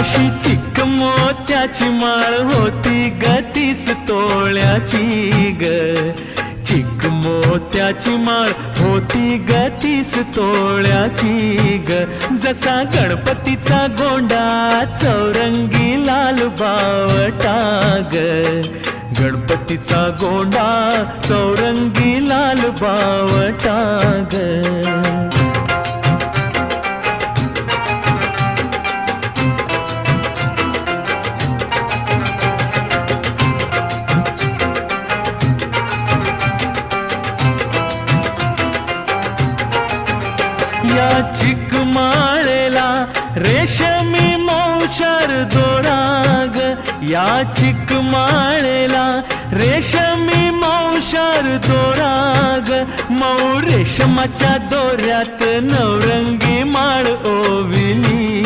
अशी चिक मोत्याची माळ होती ग 30 तोळ्याची ग, चिक मोत्याची माळ होती ग 30 तोळ्याची ग. जसा गणपतीचा गोंडा चौरंगी लाल बावटा ग, गणपतीचा गोंडा चौरंगी लाल बावटा ग. या चिक माळेला रेशमी मौचार दोराग, या चिक माळेला रेशमी मौचार दोराग. मऊ रेशमाच्या दोऱ्यात नवरंगी माळ ओविली